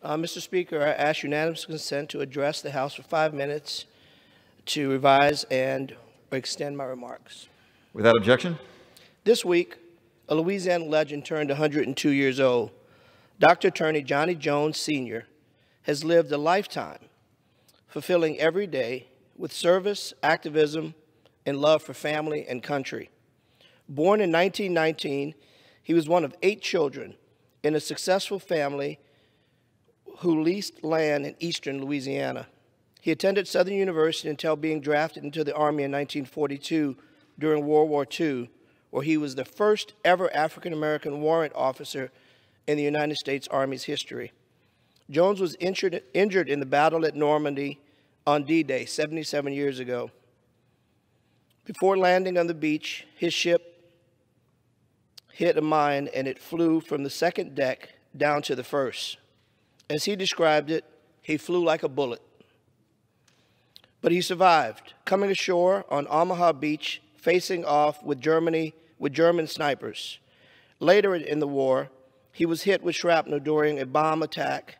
Mr. Speaker, I ask unanimous consent to address the House for 5 minutes to revise and extend my remarks. Without objection. This week, a Louisiana legend turned 102 years old. Dr. Attorney Johnnie Jones Sr. has lived a lifetime fulfilling every day with service, activism, and love for family and country. Born in 1919, he was one of 8 children in a successful family who leased land in eastern Louisiana. He attended Southern University until being drafted into the Army in 1942 during World War II, where he was the first ever African-American warrant officer in the United States Army's history. Jones was injured in the battle at Normandy on D-Day 77 years ago. Before landing on the beach, his ship hit a mine and it flew from the second deck down to the first. As he described it, he flew like a bullet. But he survived, coming ashore on Omaha Beach, facing off with German snipers. Later in the war, he was hit with shrapnel during a bomb attack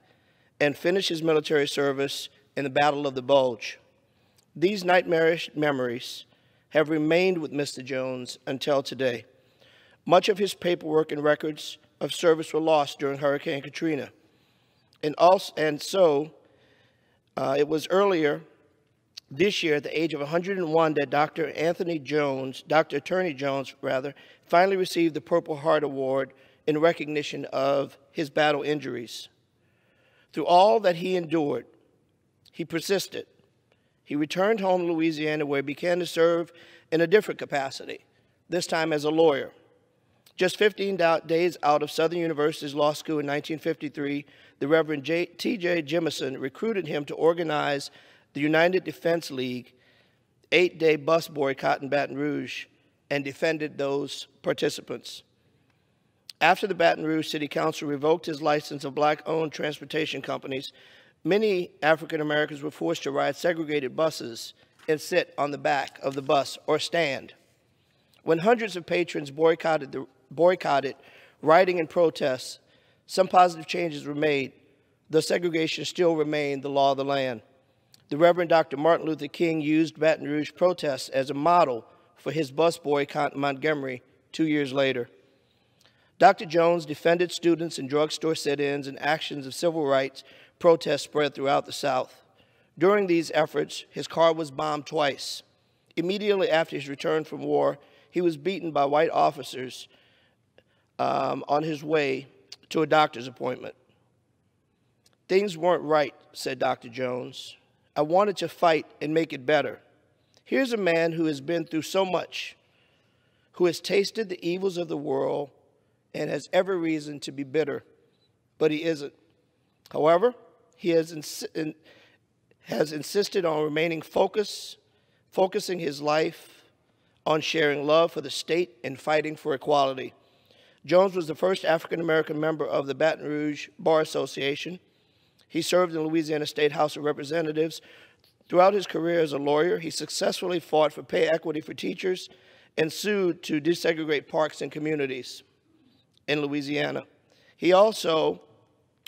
and finished his military service in the Battle of the Bulge. These nightmarish memories have remained with Mr. Jones until today. Much of his paperwork and records of service were lost during Hurricane Katrina. It was earlier this year, at the age of 101, that Dr. Attorney Jones, finally received the Purple Heart Award in recognition of his battle injuries. Through all that he endured, he persisted. He returned home to Louisiana, where he began to serve in a different capacity, this time as a lawyer. Just 15 days out of Southern University's law school in 1953, the Reverend T.J. Jemison recruited him to organize the United Defense League 8-day bus boycott in Baton Rouge and defended those participants. After the Baton Rouge City Council revoked his license of black-owned transportation companies, many African Americans were forced to ride segregated buses and sit on the back of the bus or stand. When hundreds of patrons boycotted riding in protest, some positive changes were made, though segregation still remained the law of the land. The Reverend Dr. Martin Luther King used Baton Rouge protests as a model for his bus boycott in Montgomery 2 years later. Dr. Jones defended students in drugstore sit-ins and actions of civil rights protests spread throughout the South. During these efforts, his car was bombed twice. Immediately after his return from war, he was beaten by white officers on his way to a doctor's appointment. "Things weren't right," said Dr. Jones. "I wanted to fight and make it better. Here's a man who has been through so much, who has tasted the evils of the world and has every reason to be bitter, but he isn't. However, he has insisted on remaining focusing his life on sharing love for the state and fighting for equality." Jones was the first African-American member of the Baton Rouge Bar Association. He served in the Louisiana State House of Representatives. Throughout his career as a lawyer, he successfully fought for pay equity for teachers and sued to desegregate parks and communities in Louisiana. He also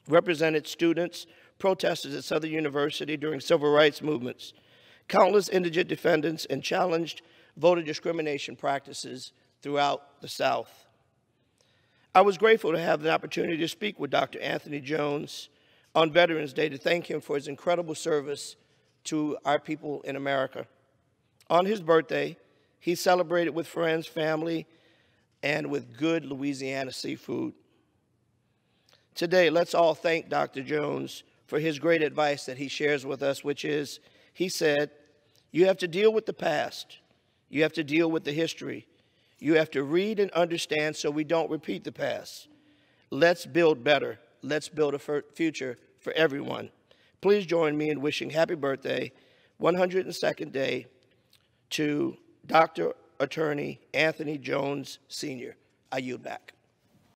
represented students, protesters at Southern University during civil rights movements, countless indigent defendants, and challenged voter discrimination practices throughout the South. I was grateful to have the opportunity to speak with Dr. Anthony Jones on Veterans Day to thank him for his incredible service to our people in America. On his birthday, he celebrated with friends, family, and with good Louisiana seafood. Today, let's all thank Dr. Jones for his great advice that he shares with us, which is, he said, "You have to deal with the past. You have to deal with the history. You have to read and understand so we don't repeat the past. Let's build better. Let's build a future for everyone." Please join me in wishing happy birthday, 102nd day, to Dr. Attorney Anthony Jones Sr. I yield back.